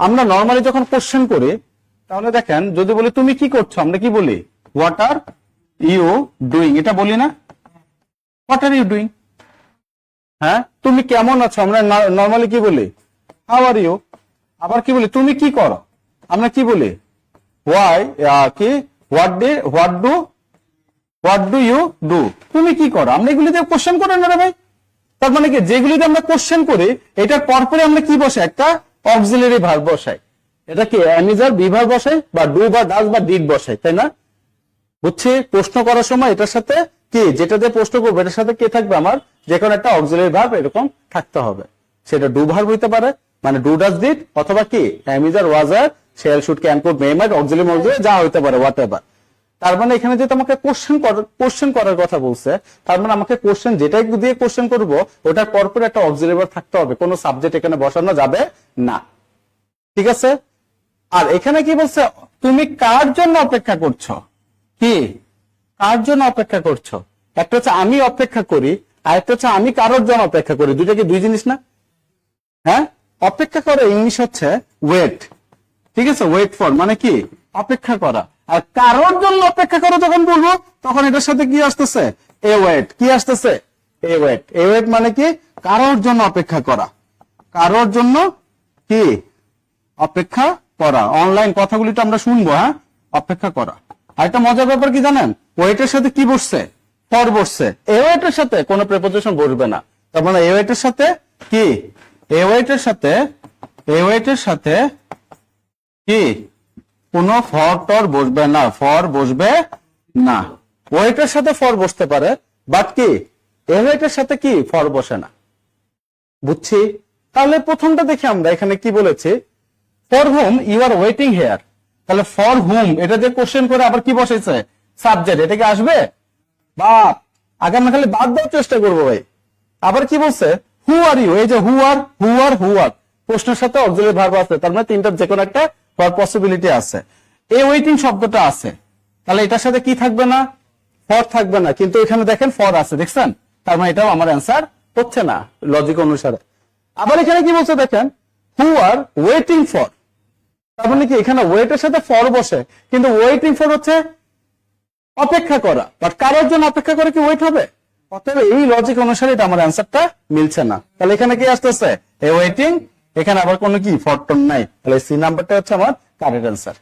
আমরা নর্মালি যখন কোশ্চেন করি তাহলে দেখেন যদি বলি তুমি কি করছো, আমরা কি বলি হোয়াট আর ইউ ডুইং, এটা বলি না? What are you doing. হ্যাঁ, তুমি কেমন আছো, আমরা নর্মালি কি বলি হাউ আর ইউ। আবার কি বলি তুমি কি করো, আমরা কি বলি হোয়াই কি হোয়াট ডু ইউ ডু, তুমি কি করো। আমরা এগুলি দিয়ে কোশ্চেন করি না রে ভাই। তার মানে কি যেগুলিতে আমরা কোশ্চেন করি এটার পরপরে আমরা কি বসাই, একটা অক্সিলারি ভার্ব বসাই। এটা কি অ্যামিজার বিভার বসাই বা ডু বা ডাজ বা ডিড বসাই, তাই না? বুঝছি, প্রশ্ন করার সময় এটার সাথে কি যেটা দিয়ে প্রশ্ন করবো এটার সাথে কি থাকবে, আমার যে কোনো একটা অক্সিলারি ভার্ব এরকম থাকতে হবে। সেটা ডু ভার্ব হইতে পারে, মানে ডু ডাজ ডিড, অথবা কি am is are was were shall should can could may might auxiliary মক্সিলারি যা হইতে পারে হোয়াট এভার। তার মানে এখানে যে তোমাকে কোশ্চেন করার কথা বলছে, তার মানে আমাকে কোশ্চেন যেটাই দিয়ে কোশ্চেন করবো ওটার পরপর একটা অক্সিলারি ভার্ব থাকতে হবে, কোনো সাবজেক্ট এখানে বসানো যাবে না। ঠিক আছে? আর এখানে কি বলছে, তুমি কার জন্য অপেক্ষা করছো, কি কার জন্য অপেক্ষা করছো। একটা হচ্ছে আমি অপেক্ষা করি, আর একটা হচ্ছে আমি কারোর জন্য অপেক্ষা করি। দুইটা কি দুই জিনিস না? হ্যাঁ, অপেক্ষা করে ইংলিশ হচ্ছে ওয়েট। ঠিক আছে, ওয়েট ফর মানে কি অপেক্ষা করা। আর কারোর জন্য অপেক্ষা করো যখন বলবো তখন এটার সাথে কি আসতেছে, এ ওয়েট। কি আসতেছে, এ ওয়েট। এ ওয়েট মানে কি কারোর জন্য অপেক্ষা করা, কারোর জন্য কি অপেক্ষা করা। অনলাইন কথাগুলি তো আমরা শুনবো। হ্যাঁ, অপেক্ষা করা। আর একটা মজার ব্যাপার কি জানেন, ওয়েটের সাথে কি বসছে, ফর বসছে। এ ওয়েটের সাথে কোনো প্রিপোজিশন বসবে না। তার মানে এ ওয়েটের সাথে কি, এ ওয়েটের সাথে কি কোনো ফর টর বসবে না, ফর বসবে না। ওয়েটের সাথে ফর বসতে পারে, বাট কি এ ওয়েটের সাথে কি ফর বসে না। বুঝছি। তাহলে প্রথমটা দেখি আমরা এখানে কি বলেছি, for whom you are waiting here. তাহলে ফর হুম এটা যে কোশ্চেন করে আবার কি বসেছে, সাবজেক্ট। এটা কি আসবে? বাপ, আগে আমরা খালি বাদ দেওয়ার চেষ্টা করবো ভাই। আবার কি বলছে, হু আর ইউ। এই যে হু আর প্রশ্নের সাথে অক্সিলারি ভার্ব আছে, তার মানে তিনটার যে কোনো একটা হওয়ার পসিবিলিটি আছে। এই ওয়েটিং শব্দটা আছে, তাহলে এটার সাথে কি থাকবে না, ফর থাকবে না। কিন্তু এখানে দেখেন ফর আছে, দেখছেন? তার মানে এটাও আমার অ্যান্সার হচ্ছে না লজিক অনুসারে। আবার এখানে কি বলছে দেখেন, হু আর ওয়েটিং ফর। তার মানে কি এখানে ওয়েটের সাথে ফর বসে, কিন্তু ওয়েটিং ফর হচ্ছে অপেক্ষা করা, বাট কারোর জন্য অপেক্ষা করে কি ওয়েট হবে? অতএব এই লজিক অনুসারে এটা আমার অ্যান্সারটা মিলছে না। তাহলে এখানে কি আসতেছে, এ ওয়েটিং, এখানে আবার কোনো কি ফর টন নাই। তাহলে সি নাম্বারটা হচ্ছে আমার কারেক্ট অ্যান্সার।